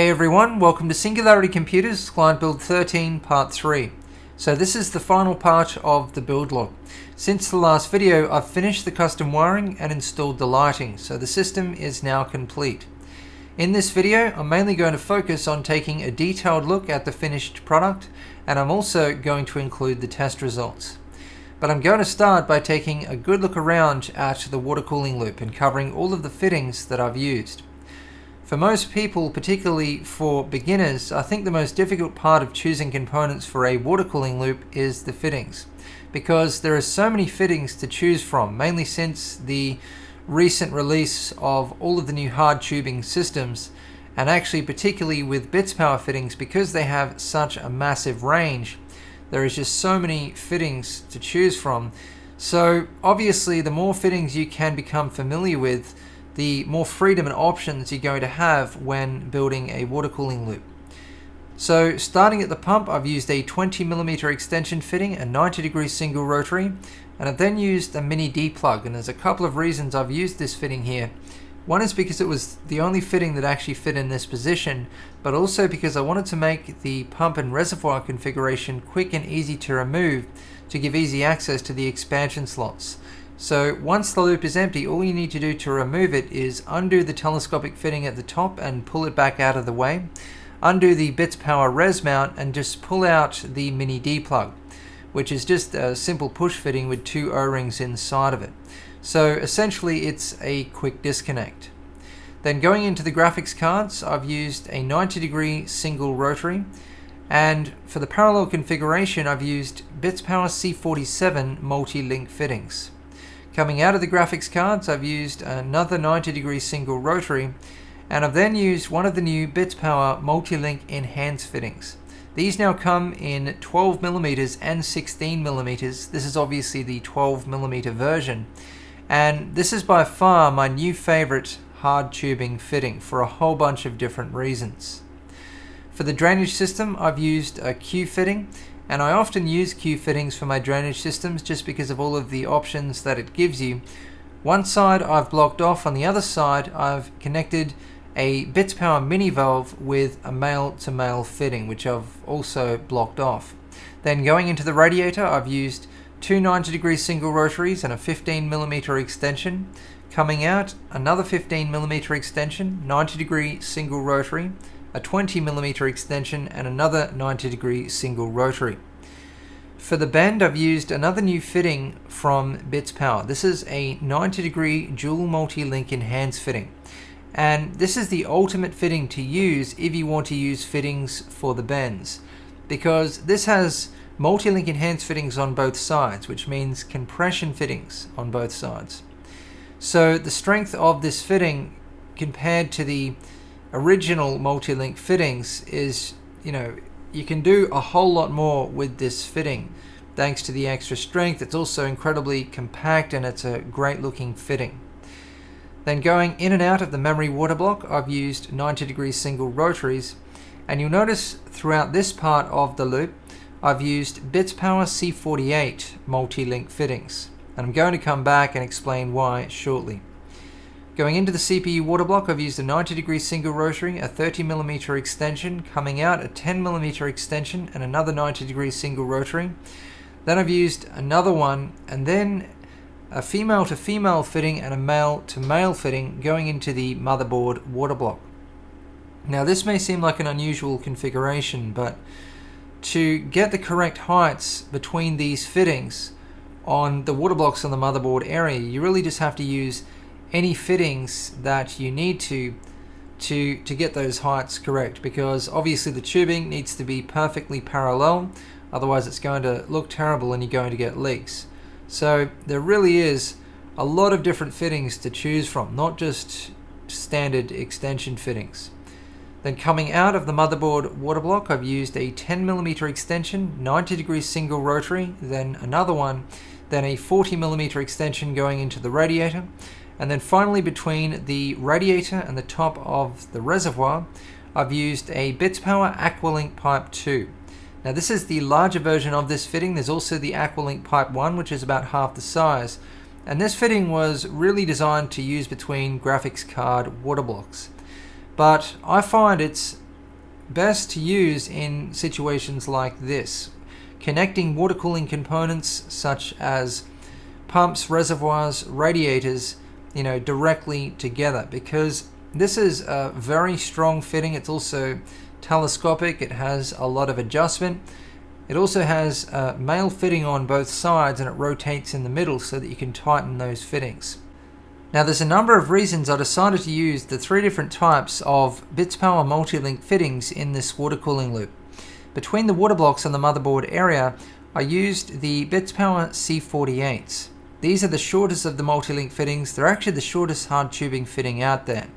Hey everyone, welcome to Singularity Computers, Client Build 13, Part 3. So this is the final part of the build log. Since the last video, I've finished the custom wiring and installed the lighting, so the system is now complete. In this video, I'm mainly going to focus on taking a detailed look at the finished product, and I'm also going to include the test results. But I'm going to start by taking a good look around at the water cooling loop and covering all of the fittings that I've used. For most people, particularly for beginners, I think the most difficult part of choosing components for a water cooling loop is the fittings, because there are so many fittings to choose from, mainly since the recent release of all of the new hard tubing systems, and actually particularly with bits power fittings, because they have such a massive range. There is just so many fittings to choose from. So obviously the more fittings you can become familiar with, the more freedom and options you're going to have when building a water cooling loop. So starting at the pump, I've used a 20mm extension fitting, a 90-degree single rotary, and I've then used a mini D-plug. And there's a couple of reasons I've used this fitting here. One is because it was the only fitting that actually fit in this position, but also because I wanted to make the pump and reservoir configuration quick and easy to remove to give easy access to the expansion slots. So once the loop is empty, all you need to do to remove it is undo the telescopic fitting at the top and pull it back out of the way, undo the bits power res mount, and just pull out the mini D-plug, which is just a simple push fitting with two O-rings inside of it. So essentially it's a quick disconnect. Then going into the graphics cards, I've used a 90-degree single rotary, and for the parallel configuration I've used bits power C47 multi-link fittings. Coming out of the graphics cards, I've used another 90-degree single rotary, and I've then used one of the new bits power multi-link enhanced fittings. These now come in 12mm and 16mm. This is obviously the 12mm version, and this is by far my new favorite hard tubing fitting for a whole bunch of different reasons. For the drainage system, I've used a Q fitting, and I often use Q fittings for my drainage systems just because of all of the options that it gives you. One side I've blocked off, on the other side I've connected a bits power mini valve with a male to male fitting, which I've also blocked off. Then going into the radiator, I've used two 90-degree single rotaries and a 15mm extension. Coming out, another 15mm extension, 90-degree single rotary, a 20mm extension, and another 90-degree single rotary. For the bend, I've used another new fitting from Bits Power. This is a 90-degree dual multi-link enhanced fitting, and this is the ultimate fitting to use if you want to use fittings for the bends, because this has multi-link enhanced fittings on both sides, which means compression fittings on both sides. So the strength of this fitting compared to the original multi-link fittings is, you can do a whole lot more with this fitting thanks to the extra strength. It's also incredibly compact and it's a great looking fitting. Then going in and out of the memory water block, I've used 90-degree single rotaries, and you'll notice throughout this part of the loop I've used bits power C48 multi-link fittings, and I'm going to come back and explain why shortly. Going into the CPU water block, I've used a 90-degree single rotary, a 30mm extension, coming out a 10mm extension, and another 90-degree single rotary. Then I've used another one, and then a female to female fitting and a male to male fitting going into the motherboard water block. Now this may seem like an unusual configuration, but to get the correct heights between these fittings on the water blocks on the motherboard area, you really just have to use any fittings that you need to get those heights correct, because obviously the tubing needs to be perfectly parallel, otherwise it's going to look terrible and you're going to get leaks. So there really is a lot of different fittings to choose from, not just standard extension fittings. Then coming out of the motherboard water block, I've used a 10mm extension, 90-degree single rotary, then another one, then a 40mm extension going into the radiator. And then finally, between the radiator and the top of the reservoir, I've used a bits power Aqualink Pipe 2. Now this is the larger version of this fitting. There's also the Aqualink Pipe 1, which is about half the size. And this fitting was really designed to use between graphics card water blocks. But I find it's best to use in situations like this, connecting water cooling components such as pumps, reservoirs, radiators, directly together, because this is a very strong fitting. It's also telescopic. It has a lot of adjustment. It also has a male fitting on both sides, and it rotates in the middle so that you can tighten those fittings. Now, there's a number of reasons I decided to use the 3 different types of Bits Power multi-link fittings in this water cooling loop. Between the water blocks and the motherboard area, I used the Bits Power C48s. These are the shortest of the multi-link fittings. They're actually the shortest hard tubing fitting out there.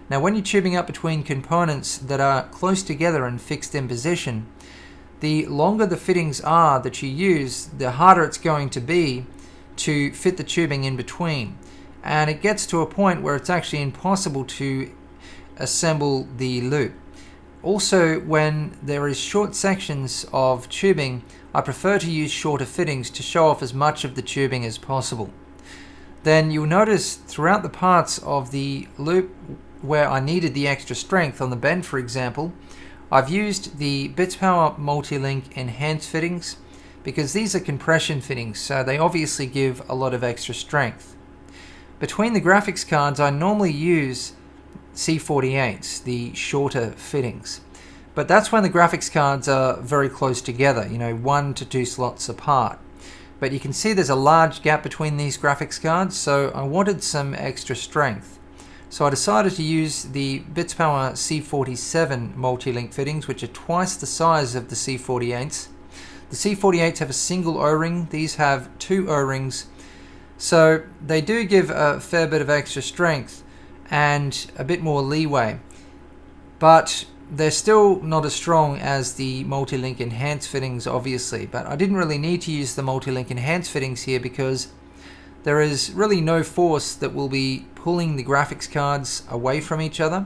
Now, when you're tubing up between components that are close together and fixed in position, the longer the fittings are that you use, the harder it's going to be to fit the tubing in between. And it gets to a point where it's actually impossible to assemble the loop. Also, when there is short sections of tubing, I prefer to use shorter fittings to show off as much of the tubing as possible. Then you'll notice throughout the parts of the loop where I needed the extra strength, on the bend for example, I've used the Bits Power multi-link enhanced fittings because these are compression fittings, so they obviously give a lot of extra strength. Between the graphics cards, I normally use C48s, the shorter fittings. But that's when the graphics cards are very close together, 1 to 2 slots apart. But you can see there's a large gap between these graphics cards, so I wanted some extra strength. So I decided to use the Bits Power C47 multi-link fittings, which are twice the size of the C48s. The C48s have a single O-ring, these have 2 O-rings. So they do give a fair bit of extra strength and a bit more leeway, but they're still not as strong as the multi-link enhanced fittings, obviously. But I didn't really need to use the multi-link enhanced fittings here because there is really no force that will be pulling the graphics cards away from each other.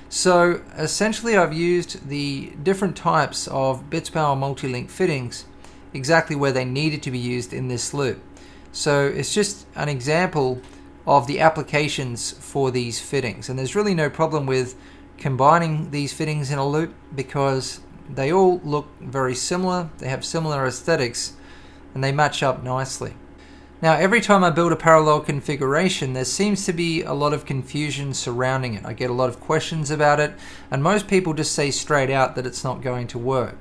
So essentially I've used the different types of Bits Power multi-link fittings exactly where they needed to be used in this loop. So it's just an example of the applications for these fittings, and there's really no problem with combining these fittings in a loop because they all look very similar, they have similar aesthetics, and they match up nicely. Now, every time I build a parallel configuration, there seems to be a lot of confusion surrounding it. I get a lot of questions about it, and most people just say straight out that it's not going to work.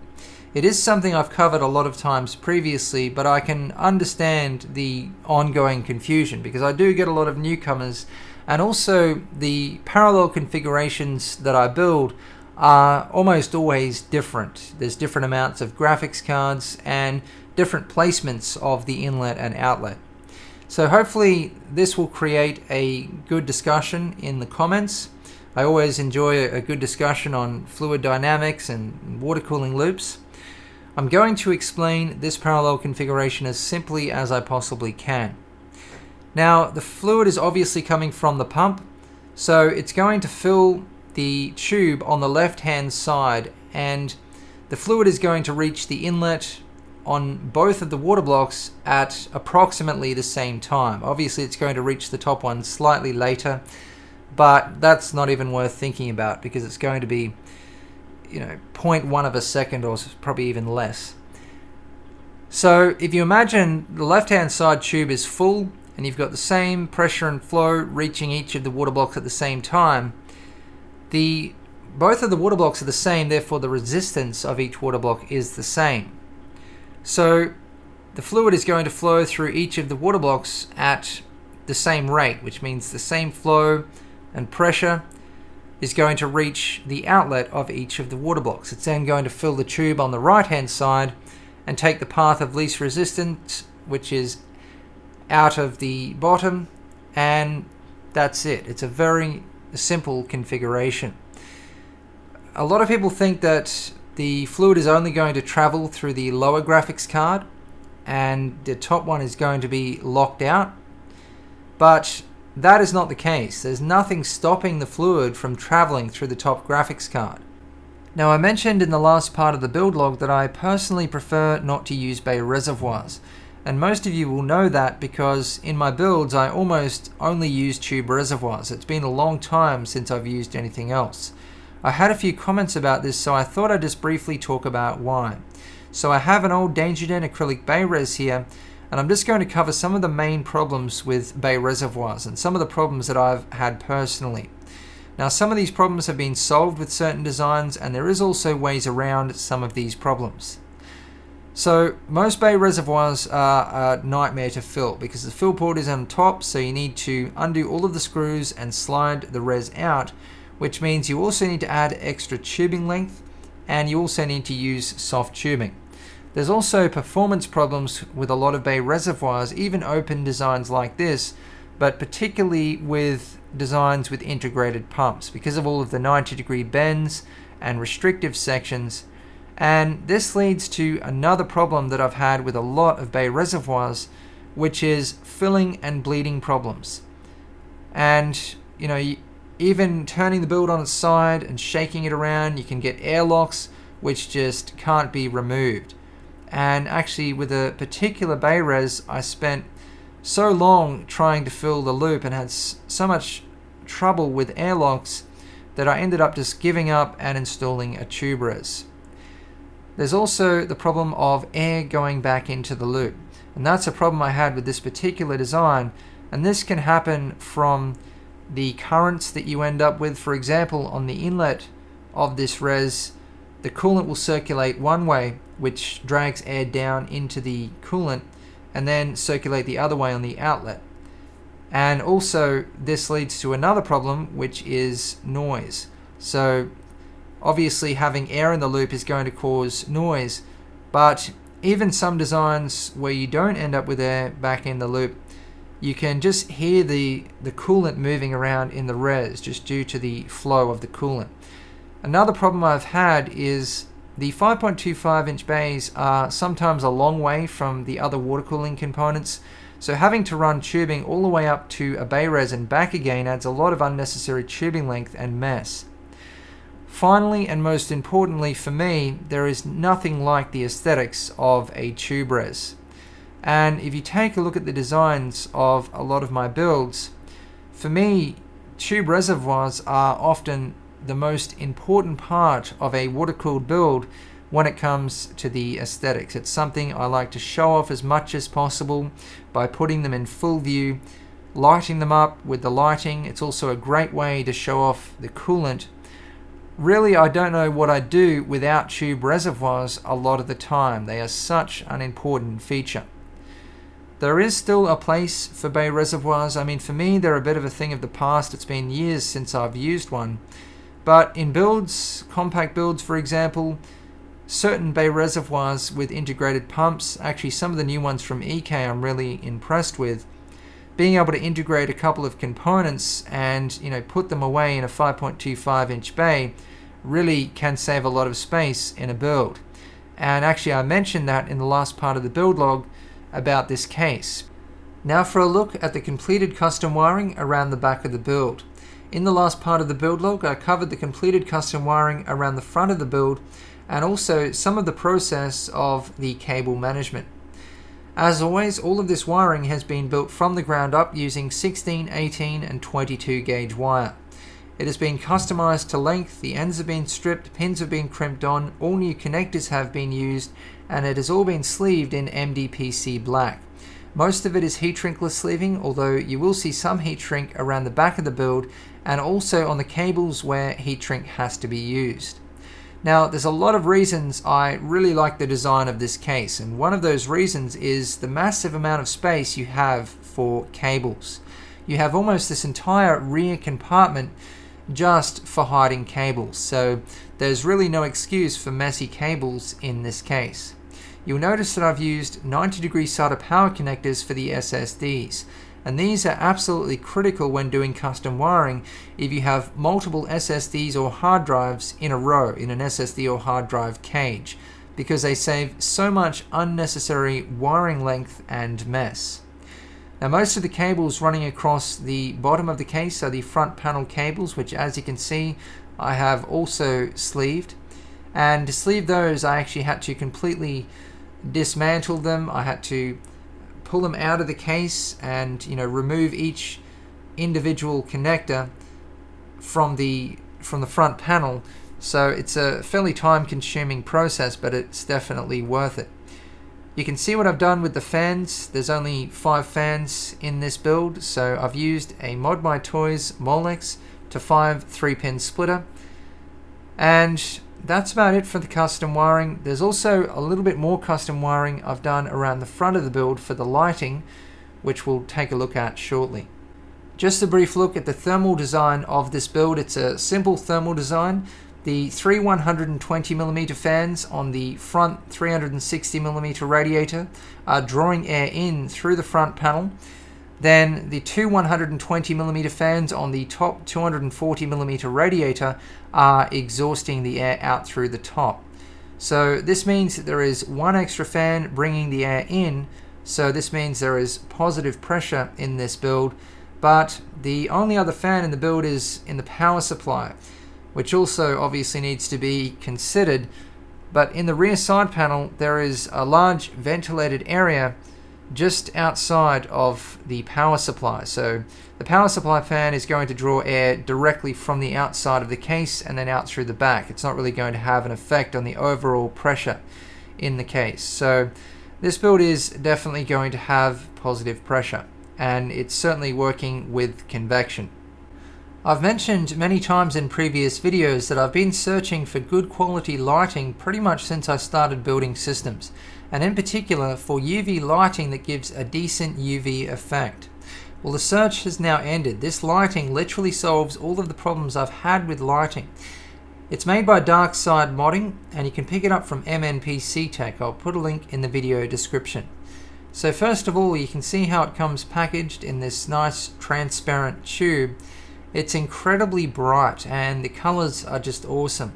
It is something I've covered a lot of times previously, but I can understand the ongoing confusion because I do get a lot of newcomers, and also the parallel configurations that I build are almost always different. There's different amounts of graphics cards and different placements of the inlet and outlet. So hopefully this will create a good discussion in the comments. I always enjoy a good discussion on fluid dynamics and water cooling loops. I'm going to explain this parallel configuration as simply as I possibly can. Now, the fluid is obviously coming from the pump, so it's going to fill the tube on the left-hand side, and the fluid is going to reach the inlet on both of the water blocks at approximately the same time. Obviously, it's going to reach the top one slightly later, but that's not even worth thinking about because it's going to be 0.1 of a second or probably even less. So if you imagine the left-hand side tube is full and you've got the same pressure and flow reaching each of the water blocks at the same time, both of the water blocks are the same, therefore the resistance of each water block is the same. So the fluid is going to flow through each of the water blocks at the same rate, which means the same flow and pressure is going to reach the outlet of each of the water blocks. It's then going to fill the tube on the right-hand side and take the path of least resistance, which is out of the bottom, and that's it. It's a very simple configuration. A lot of people think that the fluid is only going to travel through the lower graphics card and the top one is going to be locked out, but that is not the case. There's nothing stopping the fluid from traveling through the top graphics card. Now, I mentioned in the last part of the build log that I personally prefer not to use bay reservoirs, and most of you will know that because in my builds I almost only use tube reservoirs. It's been a long time since I've used anything else. I had a few comments about this, so I thought I'd just briefly talk about why. So I have an old Danger Den acrylic bay res here, and I'm just going to cover some of the main problems with bay reservoirs and some of the problems that I've had personally. Now, some of these problems have been solved with certain designs, and there is also ways around some of these problems. So most bay reservoirs are a nightmare to fill because the fill port is on top, so you need to undo all of the screws and slide the res out, which means you also need to add extra tubing length, and you also need to use soft tubing. There's also performance problems with a lot of bay reservoirs, even open designs like this, but particularly with designs with integrated pumps because of all of the 90-degree bends and restrictive sections. And this leads to another problem that I've had with a lot of bay reservoirs, which is filling and bleeding problems. And even turning the build on its side and shaking it around, you can get airlocks which just can't be removed. And actually, with a particular bay res, I spent so long trying to fill the loop and had so much trouble with airlocks that I ended up just giving up and installing a tube res. There's also the problem of air going back into the loop, and that's a problem I had with this particular design, and this can happen from the currents that you end up with. For example, on the inlet of this res, the coolant will circulate one way, which drags air down into the coolant, and then circulate the other way on the outlet. And also this leads to another problem, which is noise. So obviously having air in the loop is going to cause noise, but even some designs where you don't end up with air back in the loop, you can just hear the coolant moving around in the res just due to the flow of the coolant. Another problem I've had is the 5.25 inch bays are sometimes a long way from the other water cooling components, so having to run tubing all the way up to a bay res and back again adds a lot of unnecessary tubing length and mess. Finally, and most importantly for me, there is nothing like the aesthetics of a tube res. And if you take a look at the designs of a lot of my builds, for me, tube reservoirs are often the most important part of a water-cooled build when it comes to the aesthetics. It's something I like to show off as much as possible by putting them in full view, lighting them up with the lighting. It's also a great way to show off the coolant. Really, I don't know what I'd do without tube reservoirs a lot of the time. They are such an important feature. There is still a place for bay reservoirs. I mean, for me, they're a bit of a thing of the past. It's been years since I've used one. But in builds, compact builds for example, certain bay reservoirs with integrated pumps, actually some of the new ones from EK I'm really impressed with, being able to integrate a couple of components and put them away in a 5.25 inch bay really can save a lot of space in a build. And actually I mentioned that in the last part of the build log about this case. Now for a look at the completed custom wiring around the back of the build. In the last part of the build log, I covered the completed custom wiring around the front of the build and also some of the process of the cable management. As always, all of this wiring has been built from the ground up using 16, 18 and 22 gauge wire. It has been customized to length, the ends have been stripped, pins have been crimped on, all new connectors have been used, and it has all been sleeved in MDPC black. Most of it is heat shrinkless sleeving, although you will see some heat shrink around the back of the build and also on the cables where heat shrink has to be used. Now, there's a lot of reasons I really like the design of this case, and one of those reasons is the massive amount of space you have for cables. You have almost this entire rear compartment just for hiding cables, so there's really no excuse for messy cables in this case. You'll notice that I've used 90-degree SATA power connectors for the SSDs, and these are absolutely critical when doing custom wiring if you have multiple SSDs or hard drives in a row in an SSD or hard drive cage, because they save so much unnecessary wiring length and mess. Now, most of the cables running across the bottom of the case are the front panel cables, which, as you can see, I have also sleeved. And to sleeve those, I actually had to completely dismantle them. I had to pull them out of the case and remove each individual connector from the from the front panel. So it's a fairly time-consuming process, but it's definitely worth it. You can see what I've done with the fans. There's only 5 fans in this build, so I've used a Mod My Toys Molex to 5 3-pin splitter. And that's about it for the custom wiring. There's also a little bit more custom wiring I've done around the front of the build for the lighting, which we'll take a look at shortly. Just a brief look at the thermal design of this build. It's a simple thermal design. The 3 120mm fans on the front 360mm radiator are drawing air in through the front panel. Then the 2 120mm fans on the top 240mm radiator are exhausting the air out through the top. So this means that there is one extra fan bringing the air in, so this means there is positive pressure in this build, but the only other fan in the build is in the power supply, which also obviously needs to be considered. But in the rear side panel there is a large ventilated area just outside of the power supply. So the power supply fan is going to draw air directly from the outside of the case and then out through the back. It's not really going to have an effect on the overall pressure in the case. So this build is definitely going to have positive pressure, and it's certainly working with convection. I've mentioned many times in previous videos that I've been searching for good quality lighting pretty much since I started building systems, and in particular for UV lighting that gives a decent UV effect. Well, the search has now ended. This lighting literally solves all of the problems I've had with lighting. It's made by Dark Side Modding, and you can pick it up from MNPC Tech. I'll put a link in the video description. So first of all, you can see how it comes packaged in this nice transparent tube. It's incredibly bright and the colors are just awesome.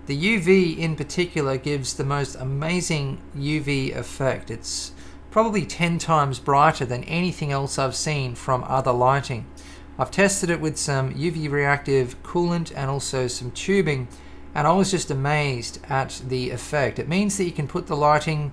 The UV in particular gives the most amazing UV effect. It's probably 10 times brighter than anything else I've seen from other lighting. I've tested it with some UV reactive coolant and also some tubing, and I was just amazed at the effect. It means that you can put the lighting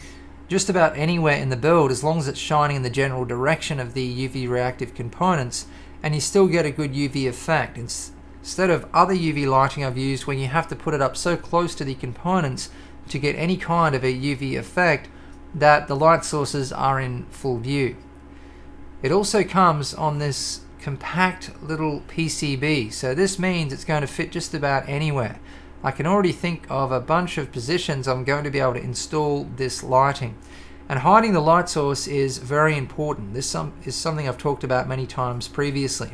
just about anywhere in the build as long as it's shining in the general direction of the UV reactive components, and you still get a good UV effect. Instead of other UV lighting I've used where you have to put it up so close to the components to get any kind of a UV effect that the light sources are in full view. It also comes on this compact little PCB, so this means it's going to fit just about anywhere. I can already think of a bunch of positions I'm going to be able to install this lighting. And hiding the light source is very important. This is something I've talked about many times previously.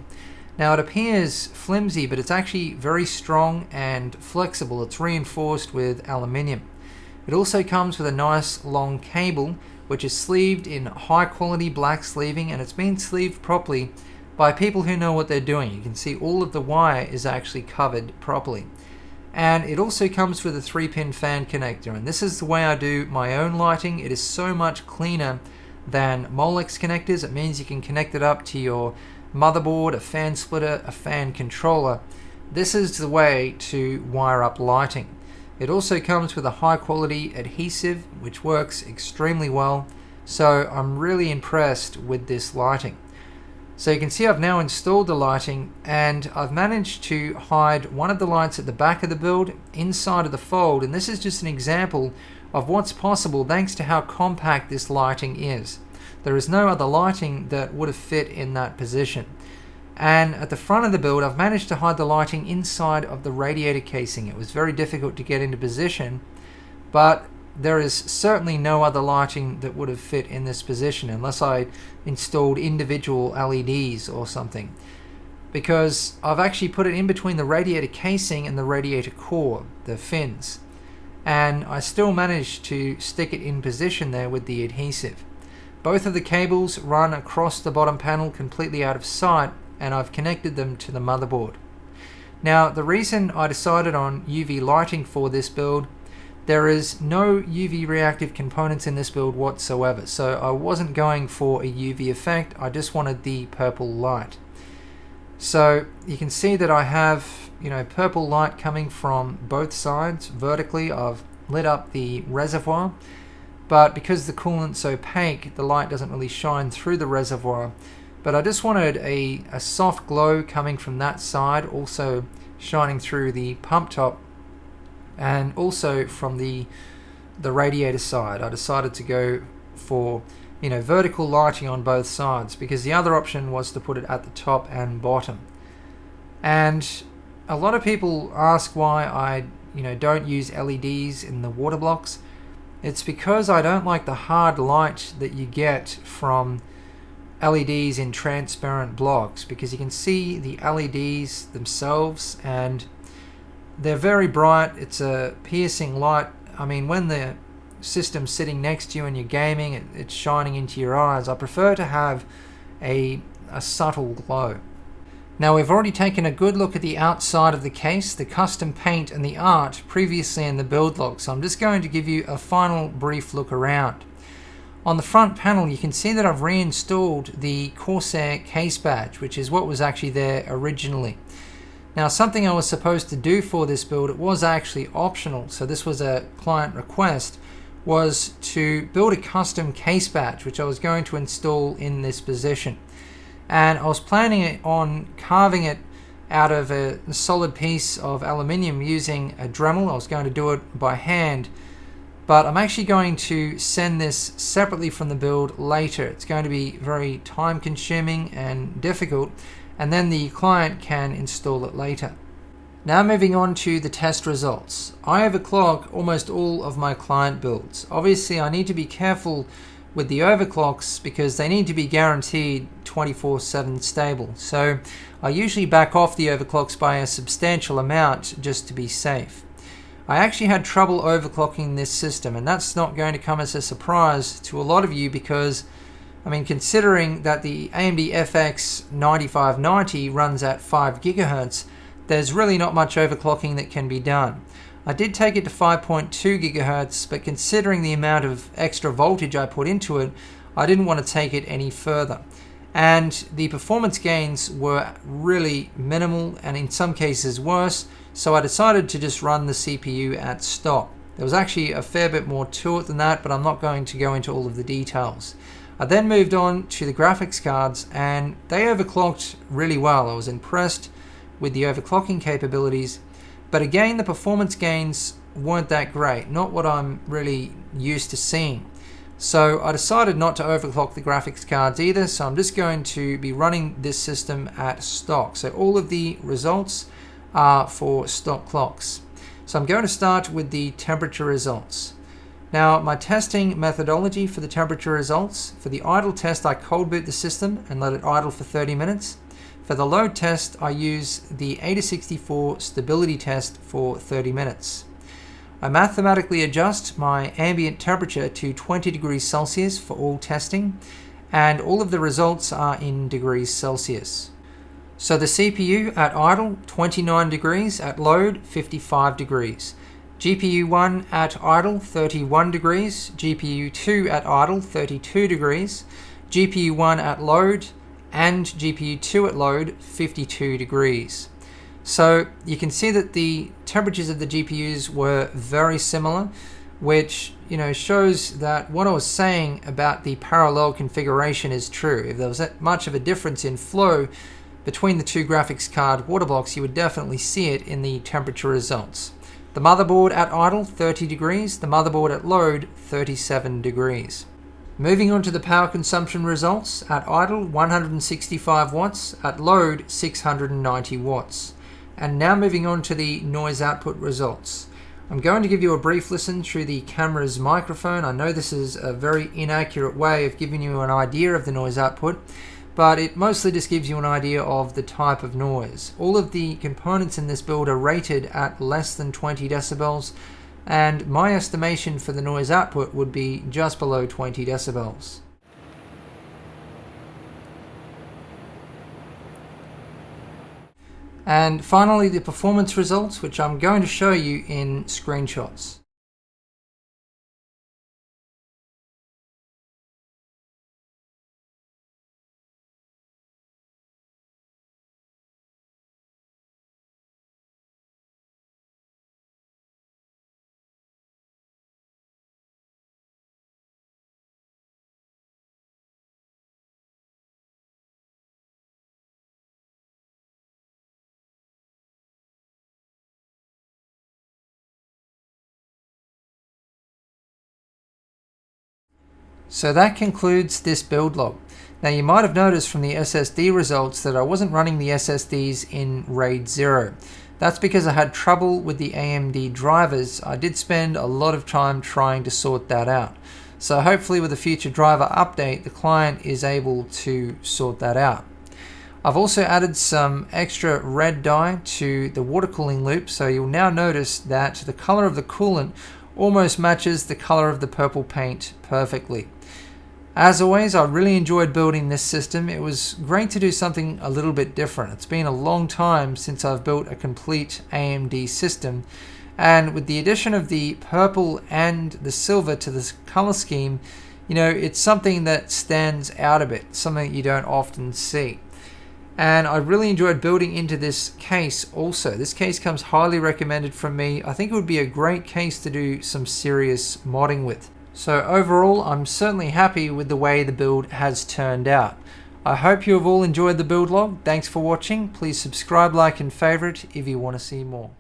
Now it appears flimsy, but it's actually very strong and flexible. It's reinforced with aluminium. It also comes with a nice long cable, which is sleeved in high quality black sleeving, and it's been sleeved properly by people who know what they're doing. You can see all of the wire is actually covered properly. And it also comes with a 3-pin fan connector, and this is the way I do my own lighting. It is so much cleaner than Molex connectors. It means you can connect it up to your motherboard, a fan splitter, a fan controller. This is the way to wire up lighting. It also comes with a high quality adhesive which works extremely well, so I'm really impressed with this lighting. So you can see I've now installed the lighting, and I've managed to hide one of the lights at the back of the build inside of the fold, and this is just an example of what's possible thanks to how compact this lighting is. There is no other lighting that would have fit in that position. And at the front of the build I've managed to hide the lighting inside of the radiator casing. It was very difficult to get into position, but there is certainly no other lighting that would have fit in this position unless I installed individual LEDs or something, because I've actually put it in between the radiator casing and the radiator core, the fins, and I still managed to stick it in position there with the adhesive. Both of the cables run across the bottom panel completely out of sight, and I've connected them to the motherboard. Now the reason I decided on UV lighting for this build, there is no UV reactive components in this build whatsoever, so I wasn't going for a UV effect, I just wanted the purple light. So you can see that I have, purple light coming from both sides vertically. I've lit up the reservoir, but because the coolant's opaque, the light doesn't really shine through the reservoir. But I just wanted a soft glow coming from that side, also shining through the pump top and also from the radiator side. I decided to go for vertical lighting on both sides because the other option was to put it at the top and bottom. And a lot of people ask why I don't use LEDs in the water blocks. It's because I don't like the hard light that you get from LEDs in transparent blocks, because you can see the LEDs themselves and they're very bright. It's a piercing light. I mean, when the system's sitting next to you and you're gaming, it's shining into your eyes. I prefer to have a subtle glow. Now, we've already taken a good look at the outside of the case, the custom paint and the art previously in the build log, so I'm just going to give you a final brief look around. On the front panel, you can see that I've reinstalled the Corsair case badge, which is what was actually there originally. Now, something I was supposed to do for this build, it was actually optional, so this was a client request, was to build a custom case badge, which I was going to install in this position. And I was planning on carving it out of a solid piece of aluminium using a Dremel. I was going to do it by hand, but I'm actually going to send this separately from the build later. It's going to be very time consuming and difficult, and then the client can install it later. Now moving on to the test results. I overclock almost all of my client builds. Obviously I need to be careful with the overclocks because they need to be guaranteed 24/7 stable. So I usually back off the overclocks by a substantial amount just to be safe. I actually had trouble overclocking this system, and that's not going to come as a surprise to a lot of you because, I mean, considering that the AMD FX 9590 runs at 5 GHz, there's really not much overclocking that can be done. I did take it to 5.2 GHz, but considering the amount of extra voltage I put into it, I didn't want to take it any further. And the performance gains were really minimal and in some cases worse, so I decided to just run the CPU at stock. There was actually a fair bit more to it than that, but I'm not going to go into all of the details. I then moved on to the graphics cards and they overclocked really well. I was impressed with the overclocking capabilities, but again the performance gains weren't that great, not what I'm really used to seeing. So I decided not to overclock the graphics cards either, so I'm just going to be running this system at stock. So all of the results are for stock clocks. So I'm going to start with the temperature results. Now, my testing methodology for the temperature results: for the idle test I cold boot the system and let it idle for 30 minutes. For the load test I use the AIDA64 stability test for 30 minutes. I mathematically adjust my ambient temperature to 20 degrees Celsius for all testing, and all of the results are in degrees Celsius. So the CPU at idle 29 degrees, at load 55 degrees. GPU 1 at idle 31 degrees, GPU 2 at idle 32 degrees, GPU 1 at load and GPU 2 at load 52 degrees. So you can see that the temperatures of the GPUs were very similar, which shows that what I was saying about the parallel configuration is true. If there was that much of a difference in flow between the two graphics card water blocks, you would definitely see it in the temperature results. The motherboard at idle 30 degrees, the motherboard at load 37 degrees. Moving on to the power consumption results: at idle 165 watts, at load 690 watts. And now moving on to the noise output results. I'm going to give you a brief listen through the camera's microphone. I know this is a very inaccurate way of giving you an idea of the noise output, but it mostly just gives you an idea of the type of noise. All of the components in this build are rated at less than 20 decibels, and my estimation for the noise output would be just below 20 decibels. And finally, the performance results, which I'm going to show you in screenshots. So that concludes this build log. Now you might have noticed from the SSD results that I wasn't running the SSDs in RAID 0. That's because I had trouble with the AMD drivers. I did spend a lot of time trying to sort that out. So hopefully with a future driver update, the client is able to sort that out. I've also added some extra red dye to the water cooling loop, so you'll now notice that the color of the coolant almost matches the color of the purple paint perfectly. As always, I really enjoyed building this system. It was great to do something a little bit different. It's been a long time since I've built a complete AMD system, and with the addition of the purple and the silver to this color scheme, it's something that stands out a bit, something that you don't often see. And I really enjoyed building into this case also. This case comes highly recommended from me. I think it would be a great case to do some serious modding with. So overall, I'm certainly happy with the way the build has turned out. I hope you have all enjoyed the build log. Thanks for watching. Please subscribe, like, and favorite if you want to see more.